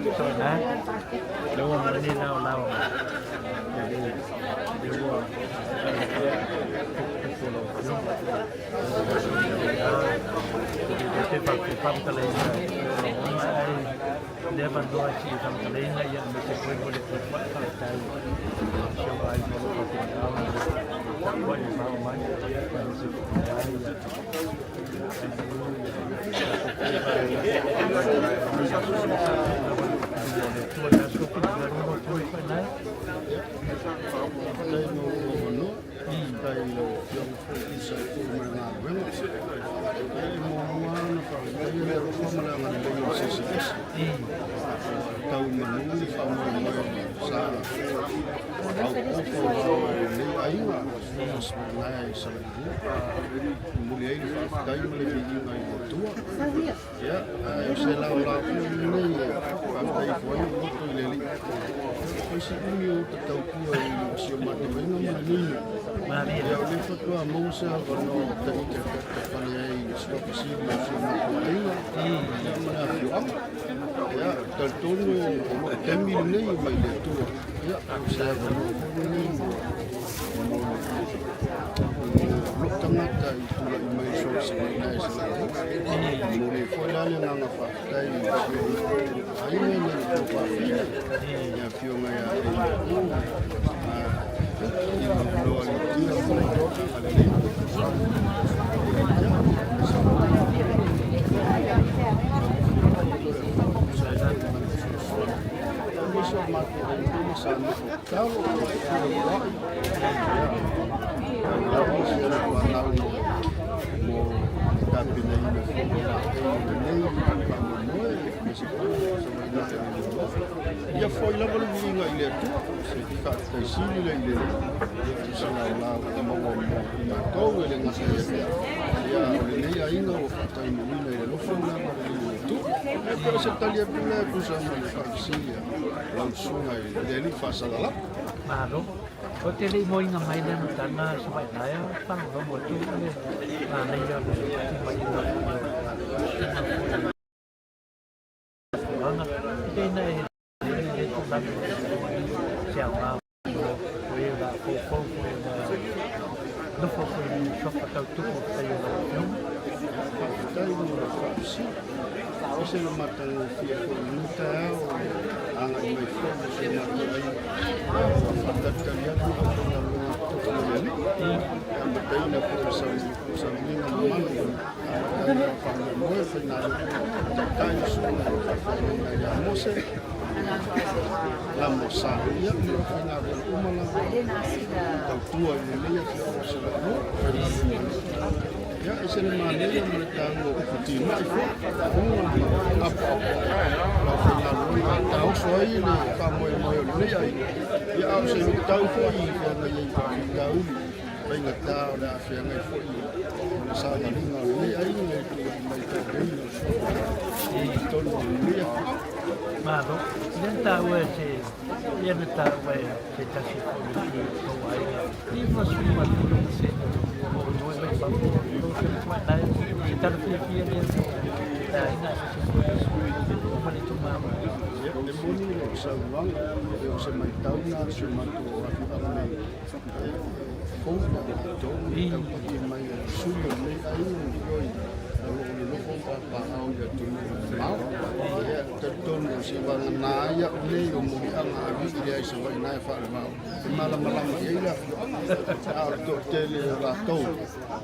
Rồi đấy. Đúng không? Đi lao. Đi qua. Cái phần cái lên dia bantu aci sama kalian yang mesti boleh buat kalau cari coba itu kalau tidak buat yang mau main tahu menunggu sama salah tahu ayu sebenarnya selalu mulai tahu melebih ayu tua ya selalu ini pakai foil itu leli masih ini tahu kuah siapa tu mana ni ya oleh fatwa Musa kalau tadi kepalai sebab siapa siapa mana ya tertunu tembil ni mai tu ya saya ini luk tengah itu lagi mai so sebenarnya selalu mulai fola yang nak pakai ayo ni pakai ya fio ngaya ya foi lá para Viiga ile tu sertifikat sini le ile selalu kita mau tahu ile ngasih ya ile ya inga waktu ini ile lo foi lá para tu pero se tal ya pula pusama le familia langsung ile ile fasa lá baru hotel ini mau ingat main dan karena supaya saya pang buat tu nah ini yang cái này thì cũng đang chèo vào quay là phố nó phố cho các tàu túc một tay đúng tay một xí cái xe mà tàu phía của nước ta anh ấy mới phô xe mà tàu ấy phát đặt cái nhất cũng không làm tốt lắm em mà đây là cuộc sống như là mắm anh ấy phần mới phải làm tay xuống là mose làm một sản nhất nữa phải làm được cũng mà tàu tua này lấy cho sự ya ese mà nếu mà ta ngồi thì mai cũng ấp là phải làm tàu xoáy này và mồi lấy ấy ya ao sẽ tàu phơi và người gì tàu bây người ta đã phải ngày phơi sao mà đi ngồi lấy ấy người mày tự đi thì tôi lấy mà đó nhân ta về thì nhân ta về thì ta sẽ có những câu hỏi đi vào sinh hoạt của mình sẽ một đôi bên bằng đôi bên ngoài đây thì ta phải kia đi đây là mình đi chung mà để muốn đi được sớm lắm được sớm mai tao na sớm mai tụi anh này phố chỗ đi mai xuống lấy ấy rồi nó không có bao giờ tụi máu tertun si bang naya ni umum ang abi dia sebagai naya fa mau malam-malam ialah auto tele rato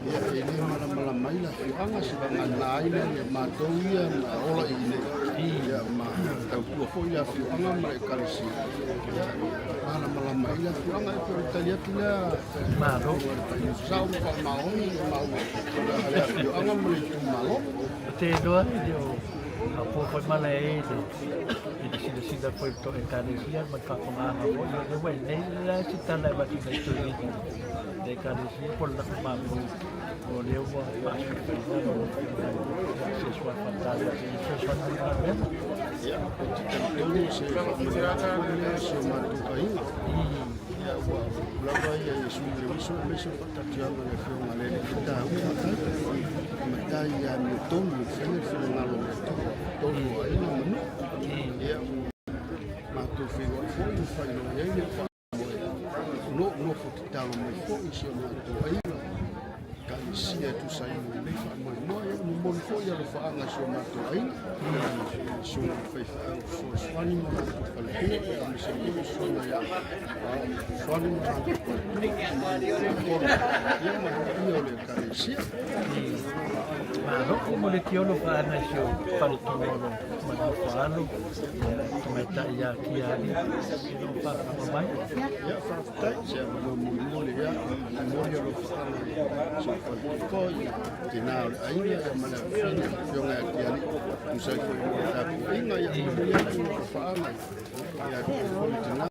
ya ini malam-malam ialah ang si bang naya ni matoia ola ini ya ma tau ko ya fi ang mereka si malam-malam ialah ang itu kita lihat lah malu sau mau ya ang mereka malu Tedua dia apa pun malai di sini foi to Indonesia maka pengaruh dia buat ni lah kita nak buat itu ni Indonesia pun nak mampu boleh buat sesuatu fantastis sesuatu yang ya tentu semua tu air lava ia e sui le wiso me se patatianga le whionga le kita ua matai ia me tonu whene whene ngalo me tonu a ina manu ia mātou whiwa fōi whaino e ne whamoe no whakitalo mai fōi si o mātou a ina ka isia tu sa ina le whamoe moa ia mo mon fōi alo whaanga si o mātou a ina si o whai whaanga fōi swani mo mātou whalekua ia me se iu swani ia swani mo mātou whalekua ia ia le ka isia Maroko mo le tiolo pa ana sio pale tolo ma falo ma ta ya ki ali no pa mai ya fa ta ya mo le ya mo le lo fa so ko tina ai ya ma la fina yo nga ki ali tu sai ko ta inga ya mo ya ko fa ana ya ko tina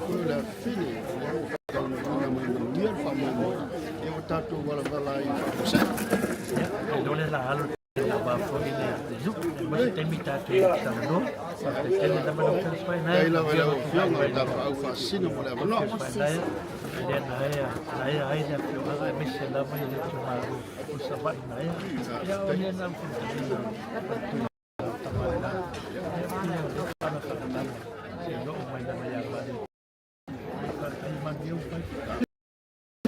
ko la fini ya ko na mo ya fa mo ya tatu wala wala ai sa non la halo la va fuori le zup ma te mita tu tamno te le dama no fai na la fiona da fa fascino mo la no le na ya ai da più aga mi se la mai le tu ma ku sa ba na ya o ne na ku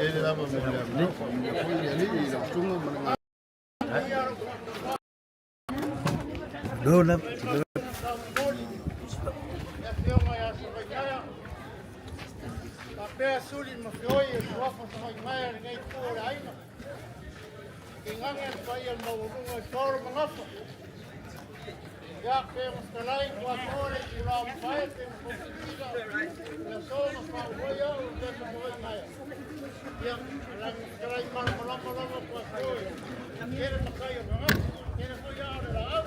ele dava me la foi ali e la tunga Dona Pea suli ma fioi e tuafa sa mai mai ar ngai kore aina. Ki ngangen pai al maurunga e toro mangafa. Ya pea maskalai kua kore ki rao pai te mpokitiga. Ya sona pa uoia o te mpokoi mai. Ya lang maskalai mana malama lama kua fioi. Kere makai o mangafa. Kere koi aare la au.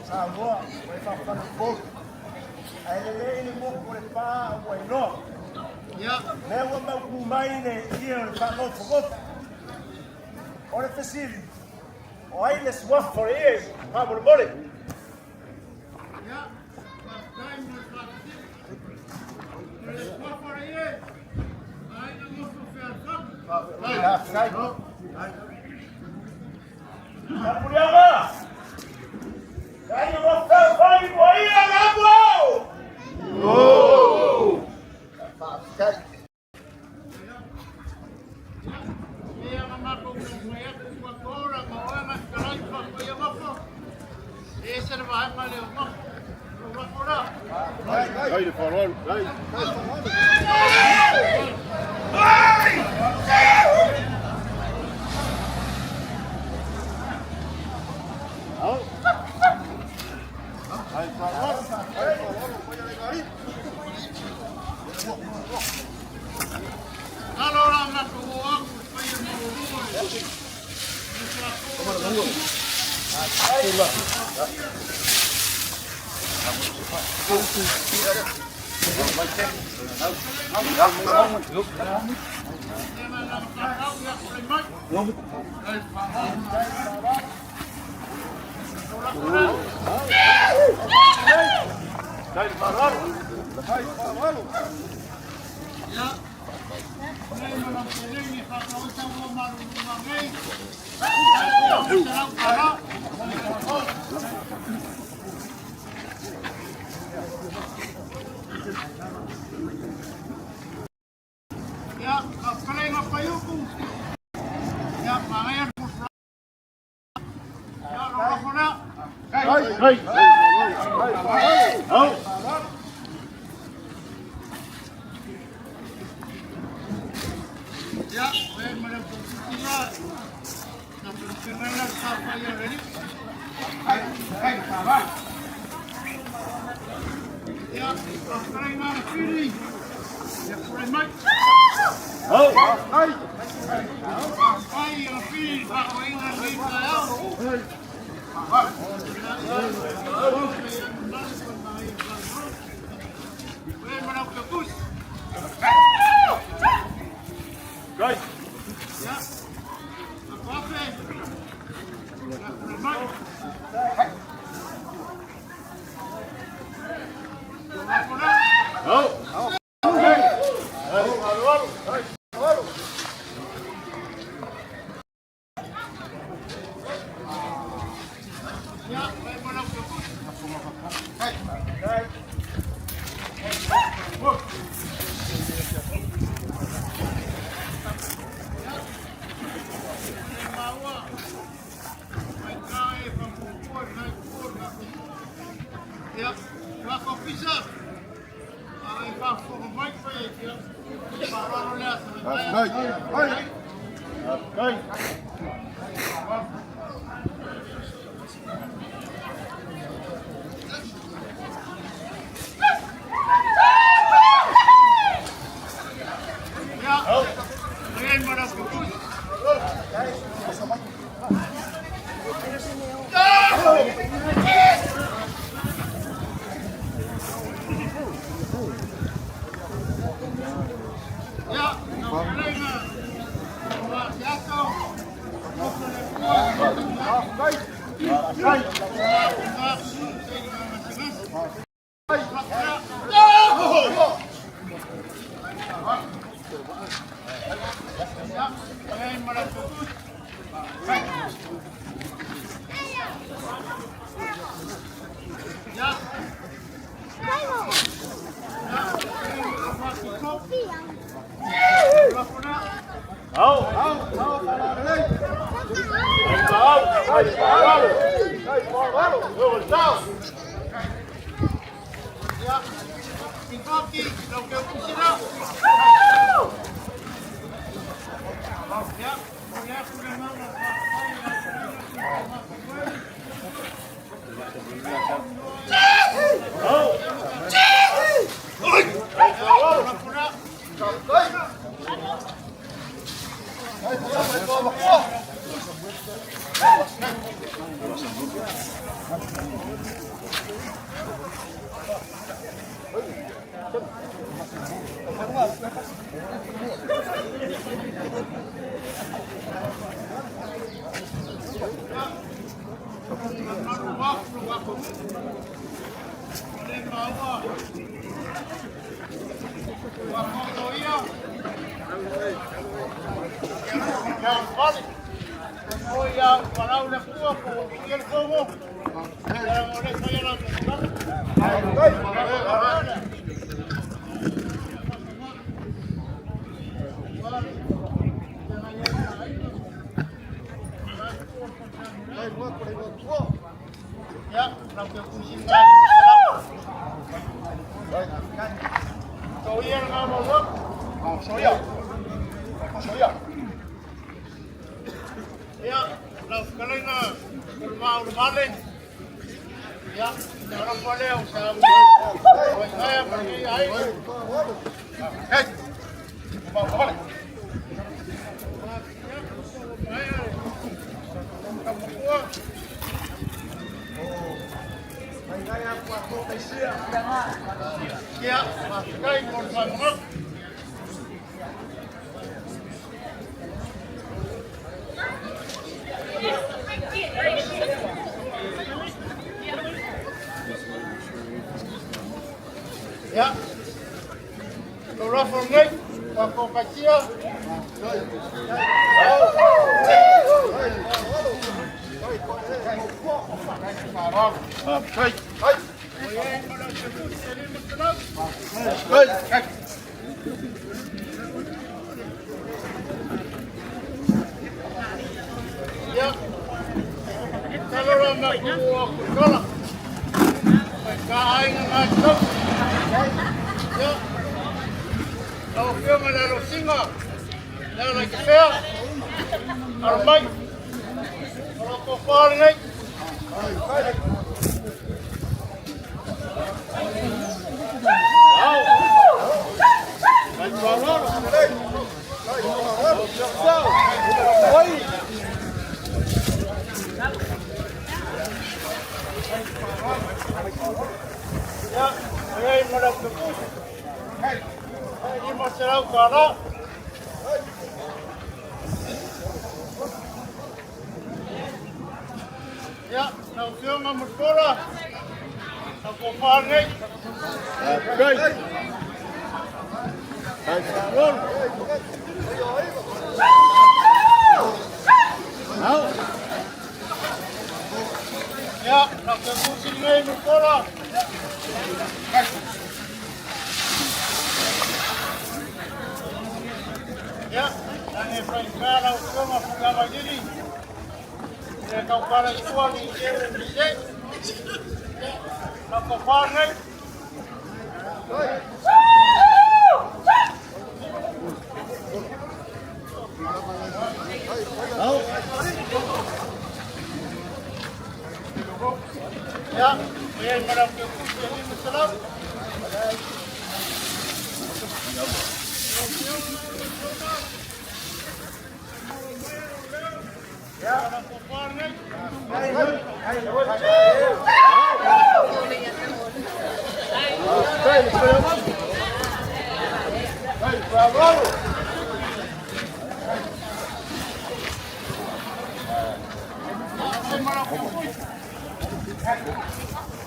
Samoa, vai falar no fogo. Aí ele morre por pá, o enorme. Leva meu cumaine e ele falou fogo. Olha facile. Olha ele swap for years. Vamos embora. Fiona Motora. Ako pare. Okay. Ay, salon. Now. Ya, nakabusin ngayon Motora. Ya, ang ipangkalaw ko mapagkama diri. Ikaw para ito ang ikirin diri. Ako pare. Ya, ayan marami ko hindi masalam. Ya, ako pare.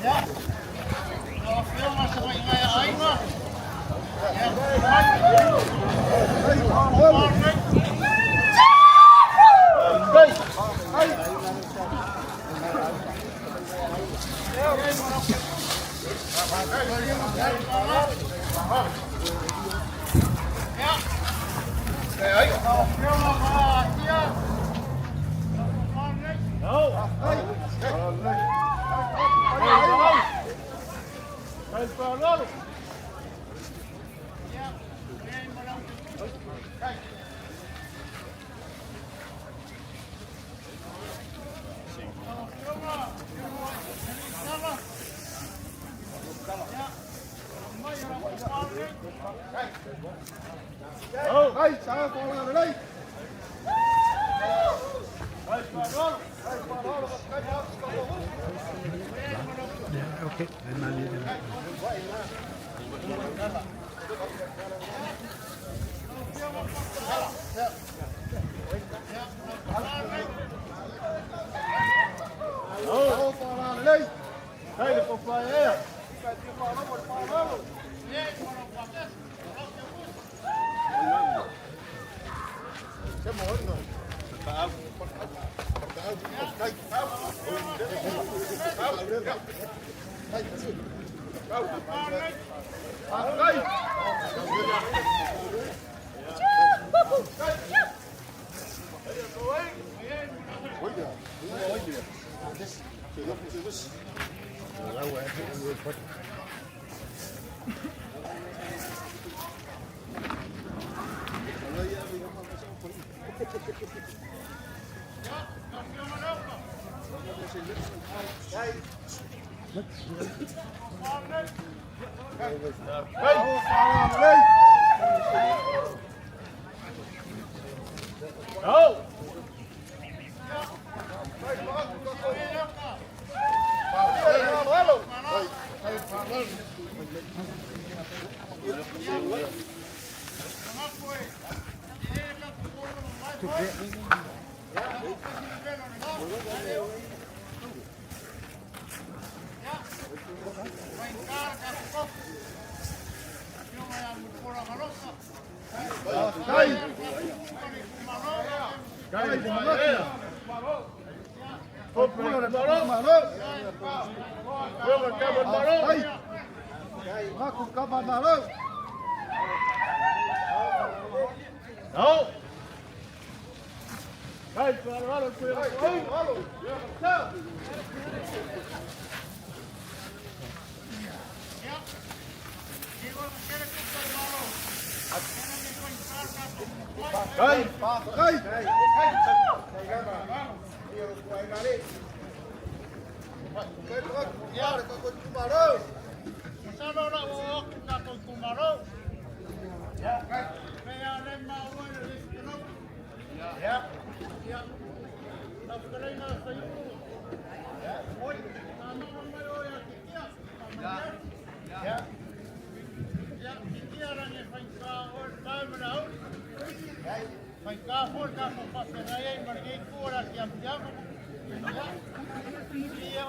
Ya, kalau film masuk ingaya aing mah. Ya, Hey, sao con lên đây? Yeah, okay. I'm not even. Sao con lên đây? Đây là cục này ấy. Cái mối rồi.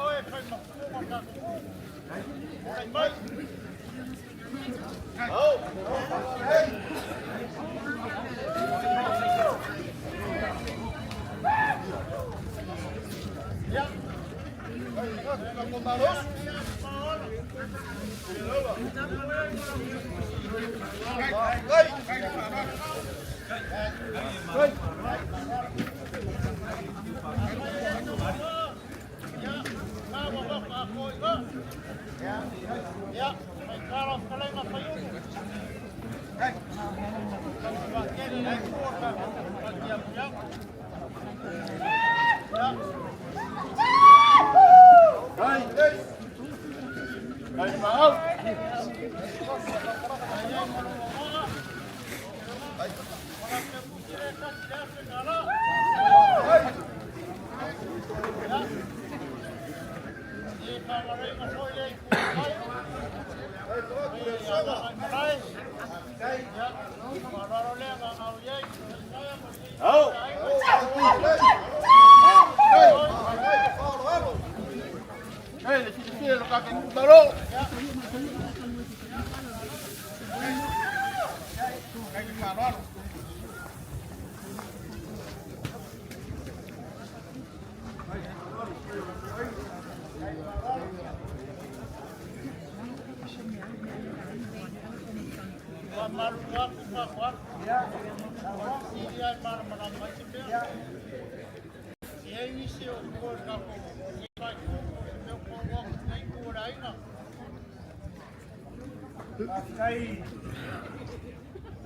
Oye,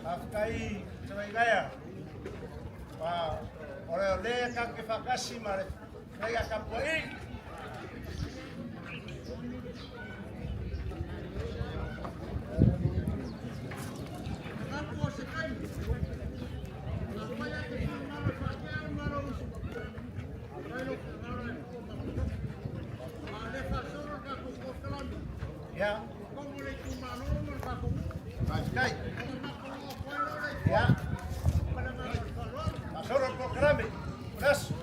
Afkai Tawaigaia. Ora le ka ke fakasi mare. Kaya kapoi. Ya. Afkai. Ya. Masuk al programa. Yes.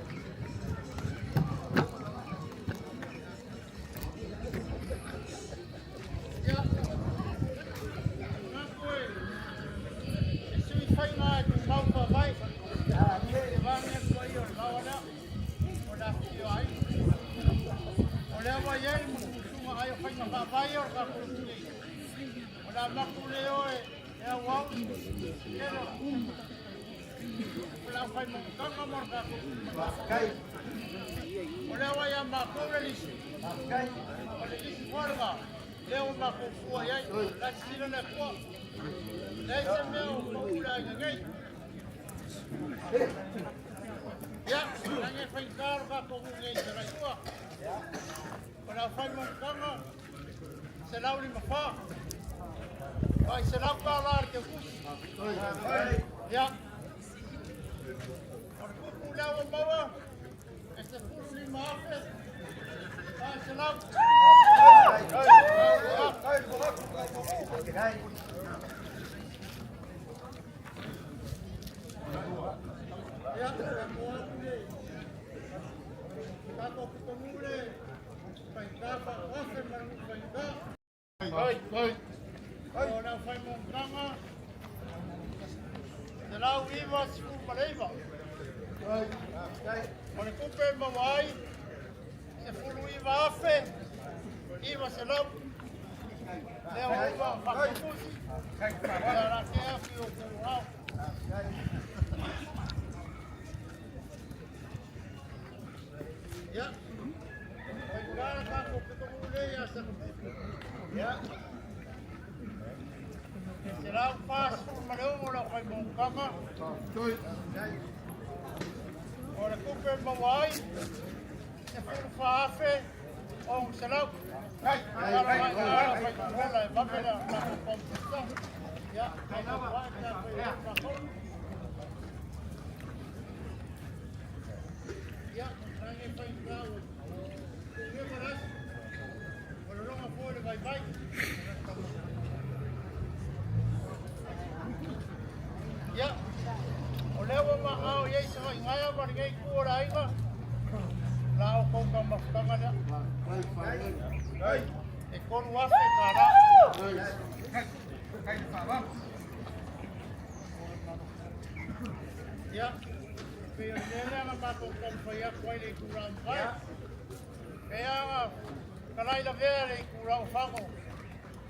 kalai la vere i kurau whango.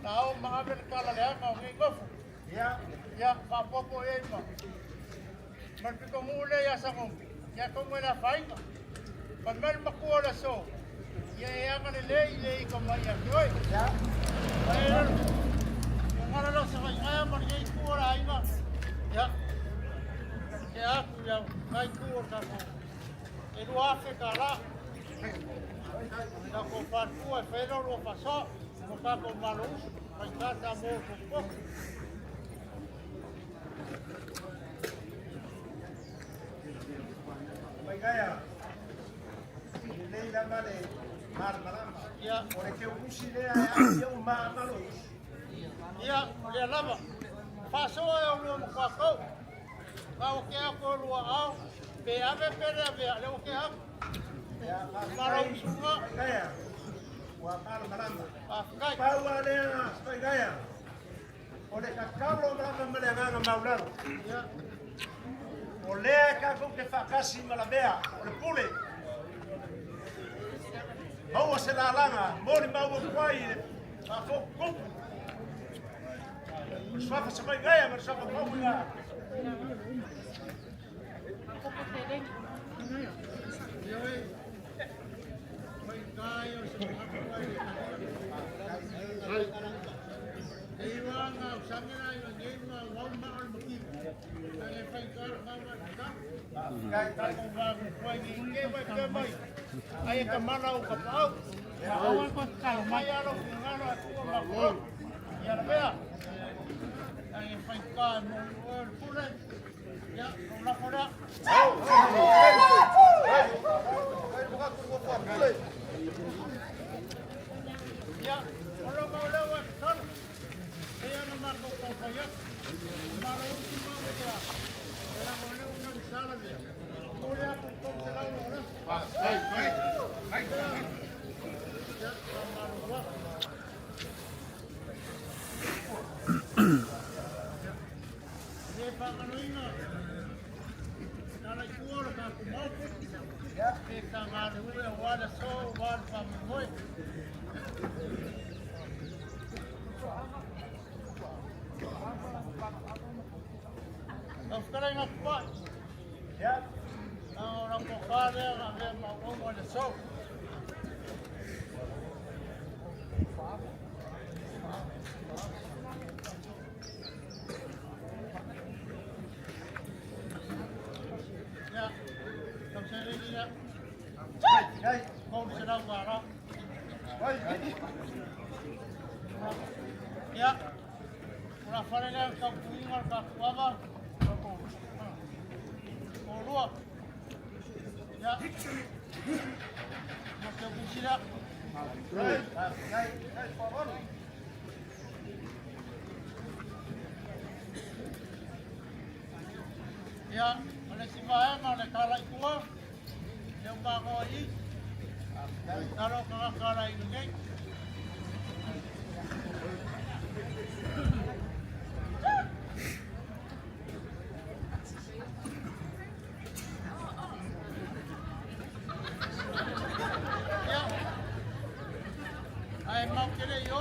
Na au mahamen kala leanga o ngai ngofu. Ia, whapopo e ima. Man piko ngule ia sango. Ia kongo na whainga. Man mel makua la so. Ia e anga le i ka mai a kioi. Ia, ngara lo sa kai ngaya man ngai kua la inga. Ia, ke aku ia ngai kua kako. E ruafe ka la. Ia ko whantua e whenau lo whaso. Mo kako malu. Mai kata mo kupoku. Gaya, leila male mar malama. Ia, ore ke usi lea ia uma malo. ia, le lava. Faso e o lo kwa ko. Ka o ke ko lo au. Be ave pere ave le o ke ha. Ya, Maro sunga. gaya. Wa mar malama. Afkai. Paua lea, spai gaya. Ore ka kablo malama mele nganga maularo. Ia, O lea ka ko ke fakasi malabea, o le pule. Maua se la langa, mori maua kwai, ka fo kupu. Swafa sa mai gaya, ma swafa kupu ya. mai kai o se Ei wanga o sangera i ngei ma wau ma al maki. Ai fai kar ma ma ka. Kai ka ko va ko kwai ni nge vai ke mai. Ai ka mana o ka pau. Ai ko ka mai alo ngalo atu ma ko. Ya vea. Ai fai ka mo o pure. Ya, na fora. Ya, ora ma ora wa kan. Kaya naman kung papayat, maroon si Mama kaya. Kaya mo na unang sala niya. Muli ako kung sila mo na. Ay! Yan, maruwa. Hindi pa kanoy na. Nalay kuwara ka kumapot. Kita nga rin, wala so, wala pa mamoy. Sekarang apa? Ya, Orang pokale ada mau ada so. Ya, kamu sendiri ya. gaya. Kau sedang marah. Oi, Ya, orang farelan kau kuingal kau apa? Dua. Ya. Macam bisira. Ya, oleh si Bahan, oleh kalai tua, yang bangoi, kalau kalai ini. Ai mau kere yo,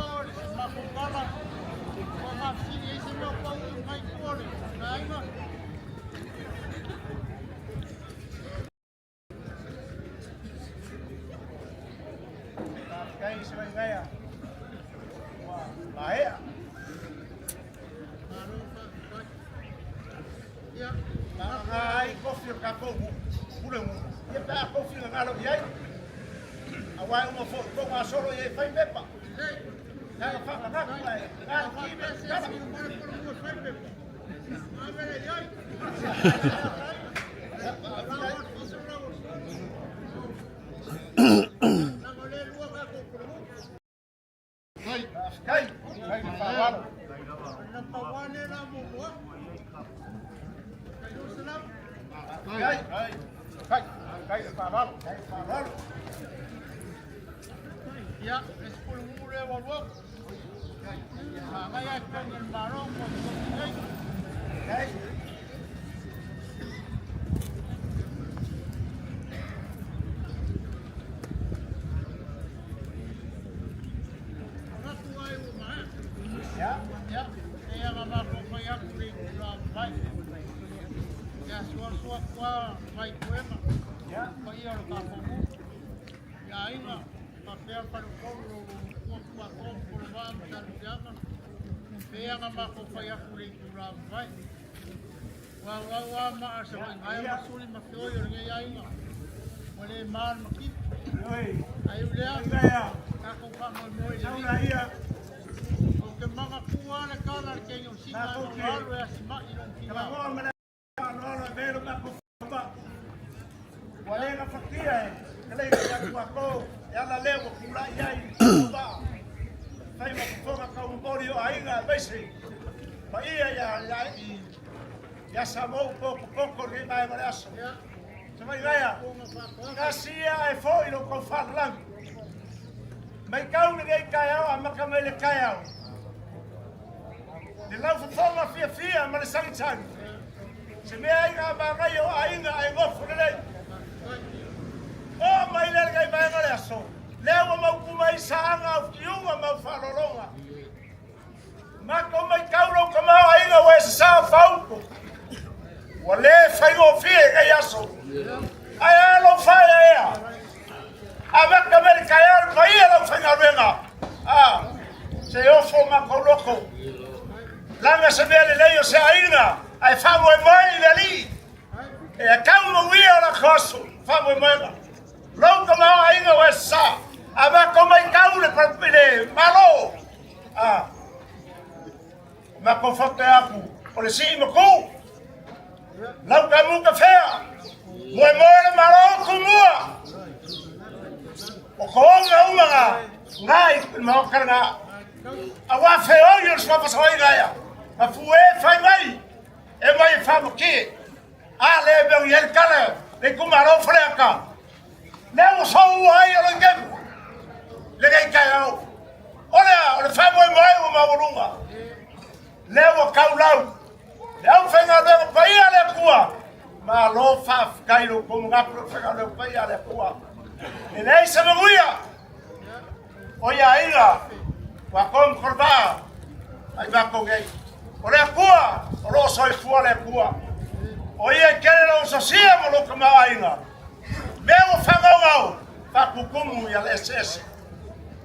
mau kala, mau sini isi mau kau mai kore, ai mah. Gaya se gaya. Baik. Ya, Ai kofi ka ko pule mu. Ia pa kofi ngalo yai. Awai uma fo ko ma solo ye fai pepa. Na fa na ka ai. Na ki be ka. Kai, kai fa walo. nampawane na mo mo. Kayo salam. Kai, kai fa walo. Kai fa walo. Ya, sepuluh mure walwak. Kaya kan yang barong mo. Kai. ia o ka komu. Ia inga, ka pea paru kouru o kua komu o waa mtanu tianga. Pea nga mako whai aku rei kura mwai. Wa maa sa wai ngai masuri makioi o ringa ia inga. Wale maan makip. Ai ulea, kako whango moi le o ke mga kua le kala ke yung singa o maru e asima i rong kina. Walenga fakia kale ya kwako yala leo kula yai ba fai ma kufoka ka umbori o ainga besi pa ia ya Samoa pouco ri mai maraso sama gaya kasia e foi no konfarlang mai kau ni kai au amaka mai le kai au de lau fonga fia ma le sang se me ainga ba ngai o ainga ai ngofu le o mai le gai mai ngale aso leo mau kumai sanga fiunga mau farolonga ma ko mai kauro ko mau ainga we sa fauko wale fai o fie gai aso ai alo fai ia ava kamel kayar vai alo fai ngarenga se o fo ma ko loko langa se vele leo se ainga ai famo e mai ali e a kaumo wia la khoso famo e mai longa ma ainga wesa ava como ai kaule para pele malo ma ko foto aku o le si mo ko longa mu café mo le malo kumua o ko nga ngai mo karanga awa fe o yo swa pa soi gaya a fue fai mai e mai famo ki ale be yel kala le kumaro freka Leo sou ai o ngem. Le gai kai au. Ora, o famo mai o mawurunga. Leo kaulau. Leo fenga de paia le kua. Ma lo fa kairo como ngapro fenga le paia le kua. E nei se maguia. Oia ila. Wa kom korba. Ai va ko gai. Ora kua, o lo soi fua le kua. Oia kele lo sosia mo lo kama ainga. Meu fangau fa kukumu ya SS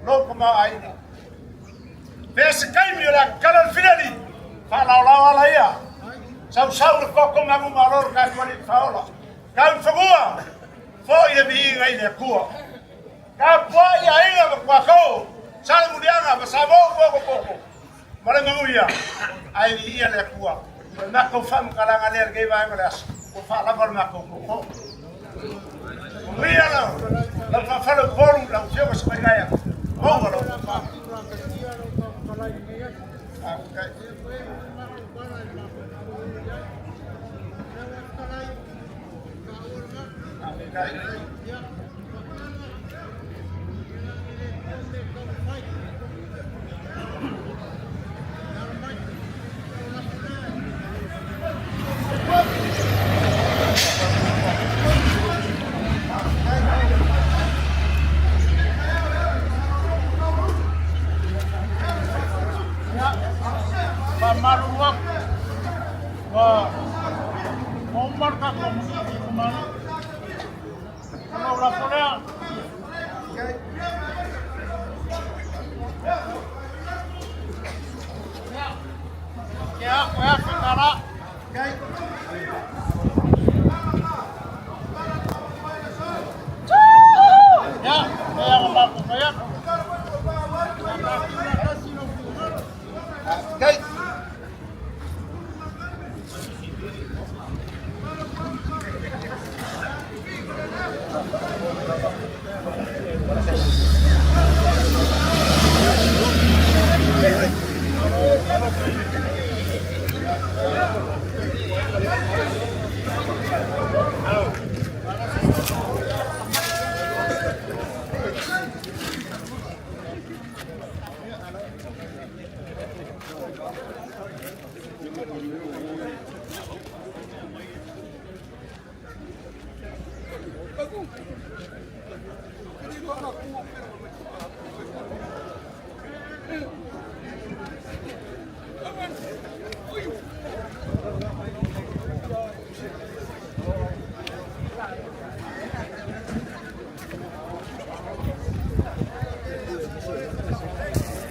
loko ma aina pese kai mi la kala finali fa la la ia sau ko ko ma mu maror ka ko ni faola ka fagua foi e Viiga i le kua ka foi ainga ko ko sal mudianga ba sabo ko mara nguia ai ia le kua na ko fam kala ngaler ge ba ngalas ko fa la por ma ko Viiga, la fafalo polu la usioko semagaya. Mongo lo. Maruak, Omar ka komuniti kumana. Kalau rapornya, ya, sekarang. Ya, saya ngomong saya.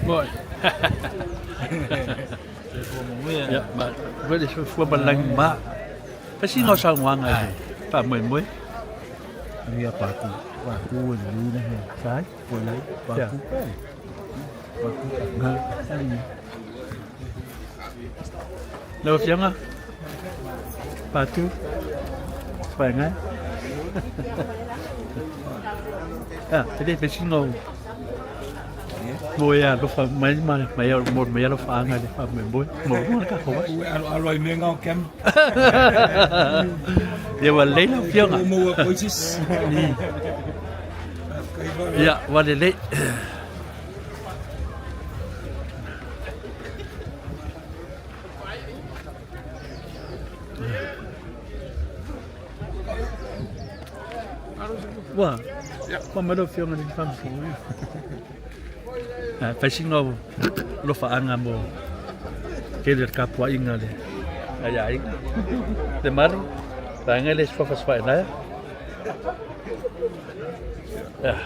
Boy. Ya, but what is for balang ba? Kasi ngau sa ngwang ai. Pa mui mui. Dia paku ni dah. Sai, boleh paku kan. Paku ngah ni. Đâu tiếng à? Bà chú phải ngay. À, thế đây phải xin ngầu. Mùi à, lúc phải mấy mà một mấy lúc phá ngay để phải mấy bối. Một nó cả khổ quá. Aloi me ngau kem. Dia mà lấy đâu tiếng à? Mua coisis. Dạ, và để lấy. Wah, pamalo fiong ni pampu. Ah, fasingo lo fa anga mo. Kelir kapwa inga le. Ayai. De mar. Tanga les fa fa na. Ah.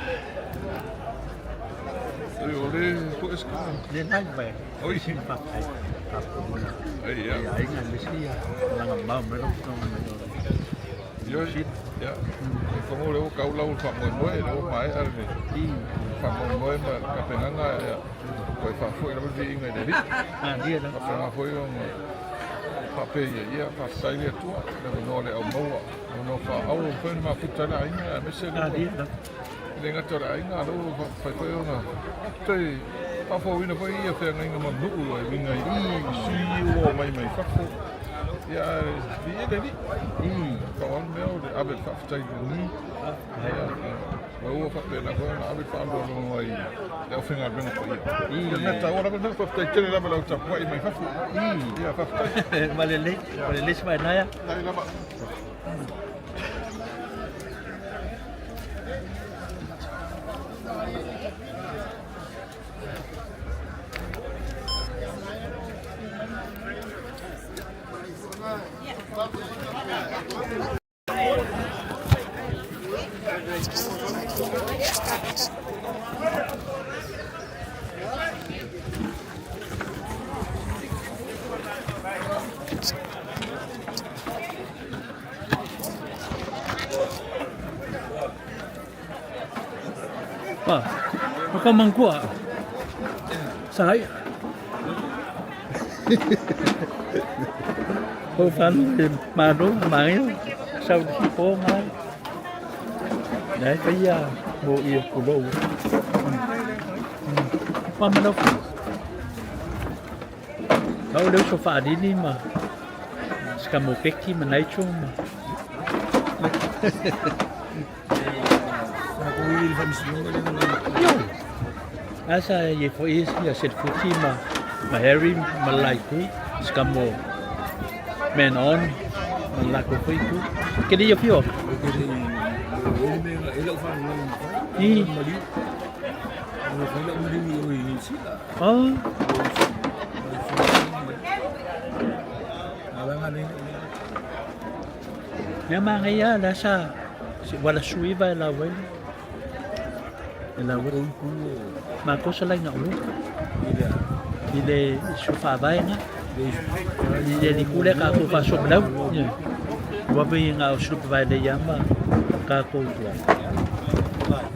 Ole ko eska. Dia nang ba. Oi. Pa ai. Ai ya. Ai ngan mesia. Nang mau melo tong. Yo shit. Ya. Como le ka ula fa mo le mai arne. Fa mo ma ka penanga ya. Ko fa foi na vi inga de. Ah, dia dah. Fa foi un fa pe ya fa sai le tu. Na no le au mo. No fa au fe ma puta na inga me se. Ah, dia dah. Lenga tora inga lo fa foi una. Tei fa foi na foi ia fe inga mo nu e inga I si o mai fa foi. Ja, wie je dat niet? Gewoon wel, de arbeid van vertekenen niet. Maar hoe vaak ben je gewoon de arbeid van doen wij de vinger binnen voor je. Net daar hebben we nog vertekenen dat we ook dat wij mee vasten. Ja, vasten. Maar de les bij Naya. Nee, laat maar. Ah, kau mangkuk. Saya. Kau fan mà đúng mà sau khi phố ngay. Đấy cái bộ yêu của đồ. Qua mà đâu. Đâu nếu sofa đi đi mà. Kamu peki mà nãy chung mà. Aku will from semua ni. Yo. Asa ye for is ya set futi ma Harry malaiku skamo men on malaku fitu. Kedi yo pio. Jadi ini elok fan ni. Ni. Kalau elok mudi ni sila. Oh. Alangan ni. Memang ya nasa wala suiva la wen. La wen mà có số lạnh nóng đi để sofa bay nhá đi đi cule cả cô phải sụp đâu nhỉ và bây giờ sụp vài để dám mà cả cô tuổi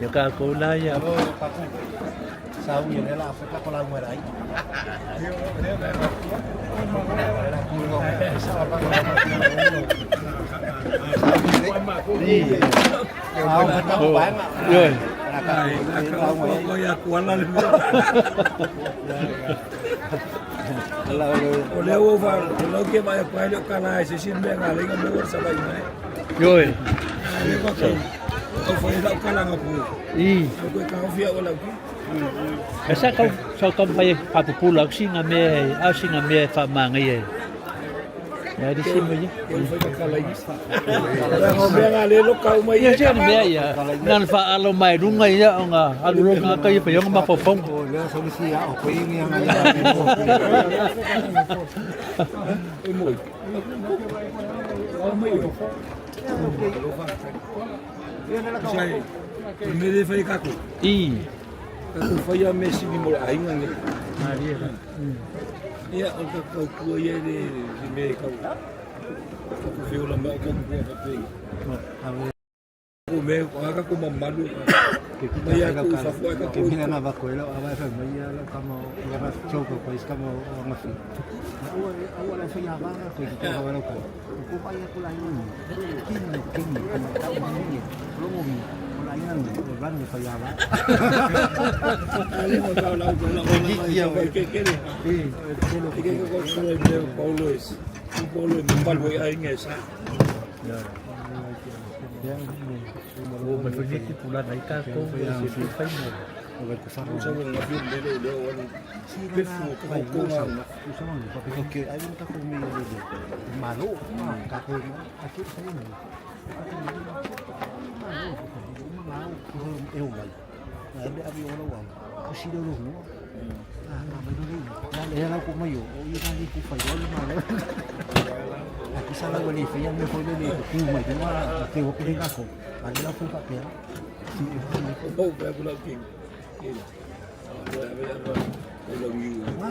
giờ cả cô lại ya sao giờ này là phải các con lao ngoài đấy đi rồi Kau ya kuala ni. Oleh over, kalau kita banyak pilot kalah, sesin mereka lagi nomor sampai ni. Rồi. Kau pilot kalah ngapu. Aku kau via olah aku. Sao không phải pulau sih ngambil, sih ngambil pak mangai. Ya di sini aja. Kalau mereka lelok kau mai. Ya jangan biar ya. Nan fa alo mai rungai ya nga. Alo nga kayo pa yung mapopong. Solusi ya, apa ini yang ada? Moi. Moi. Saya, ini dia fai kaku. Aku fai a mesi ni mo ainga ni. Maria. Ia o ka kau kua ia ni me kau. Aku feo la mai ka kua ka pe. Ko me ko aka ko mamalu. Mai aku fa fo ka ko. Kaya na ba ko ilo aba fa mai ala kamo aba choco ko is kamo ngafi. Awala fa ya ba ko ko wala ko. Ko pa ya ko la ni. Kini kini lo mo mi. Wala yan ran ni fa ya ba. Ali mo ka la ko la ko ke kene. Ke ko ko le Paulo es. Paulo me palvo ai ngesa. Ủa mình phải biết cái phụ lần ấy ca cô về sự phải một Over ko fa. Sa mo na film dele do wala. Pefu ko ko ma. Okay, ay mo ta ko mi dito. Malo, ka ko aki sa ni. Eu vai. Aí abi wala wa. Kasi daw mo. May rin. Yan ko mayo. O yun ali ko fa. Wala malo. Aquí sala wali fa yan mo ko ni ko may duma. Ke ko rin ako. Ano la ko pa pe. Oh, ba ko la king. Kila. Ba lo ngi. Ba.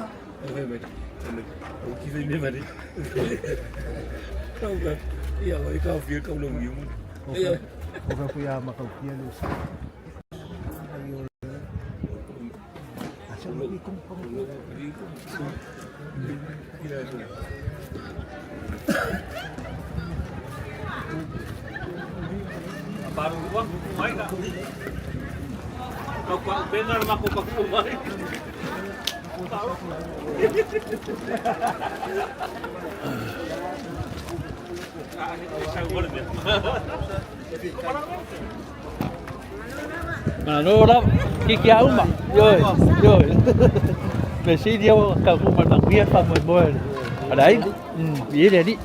O ki ve me mari. Kau ba. Ia wa ka fi ka lo ngi mo. Ia. O ko ya makaukia lu. baru uang kumai nggak? Kau benar aku pakai kumai. Ano đó, kiki áo mà, rồi, rồi. Về xí điêu cầu phụ mặt bằng bia phần 10 ở đấy, ý để đi.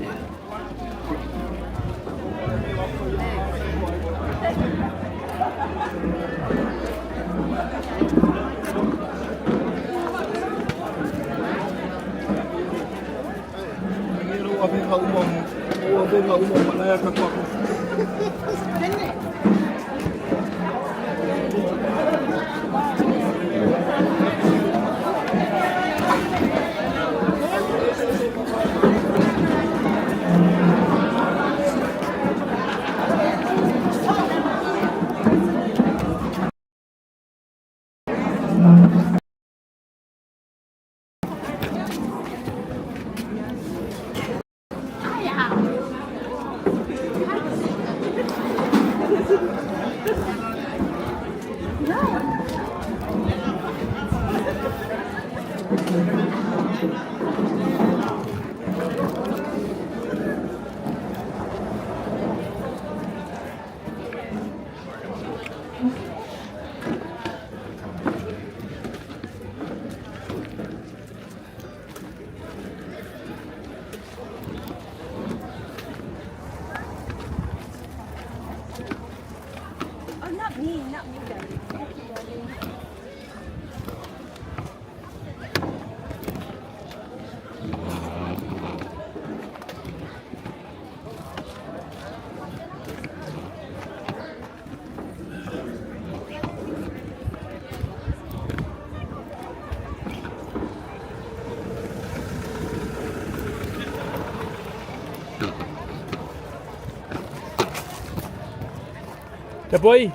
Chà bôi.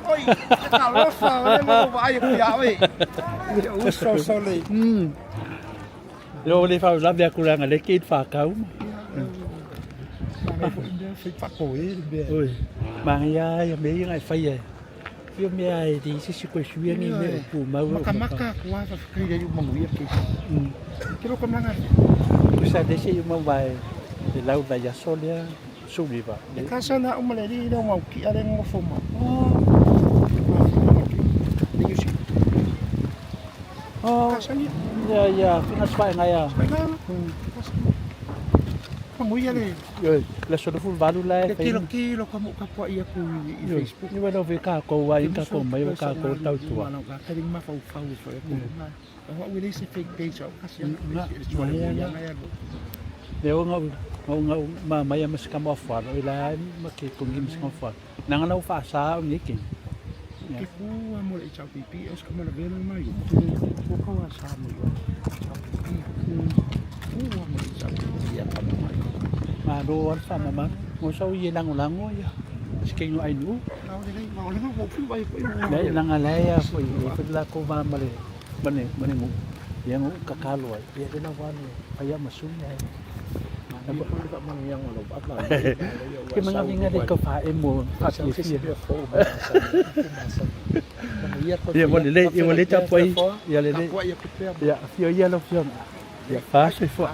Oi, ka lofa, ole mo vai ku ya oi. U so le. Yo le fa la bia kurang ale kin fa kau. Phải phát hồi bia. Ôi, mà ya me yang ai fa ye. Yo me ai di si ko shuya ni me ku mau. Maka kuwa fa kri ya yu manguya ki. Kilo kam langan. Usa de si mau vai. De lau da ya solia. Subi ba. Ka sana umale di no mau ki ale ngo foma. Oh, ya, finas pa nga ya. Manguya le. Yo, la so full balu la. Kilo kamu ka po iya ku i Facebook. Ni ba no ve ka ko wa ka ko mai ka ko tau tua. Ano ka kering ma fau fau so e ku. Wa wi se fake page o kasi. Leo ngau ma mai mas ka mo fa ila ma ke kung gim ska fa. Nang na fa sa ni kin. Ke kua mo le chau pipi es como la vela mai. Ko ko sa mo yo. Kua mo le chau pipi apa mai. Ma do ar sa ma mo sa ye lango ya. Sking ai nu. Kau ni mau ni mau fu bai ko. Lai langa lai ya foi ko la ko ba male. Bane mo. Yang kakalo ai. Ya de na wan aya masum ya. Apa tak mang yang lo bat lah. Ke mga minga de ka fa mo at le fi. Ya mo le ta poi. Ya le Kua ya kupe. ya fio ya lo fio. Ya fa se fo.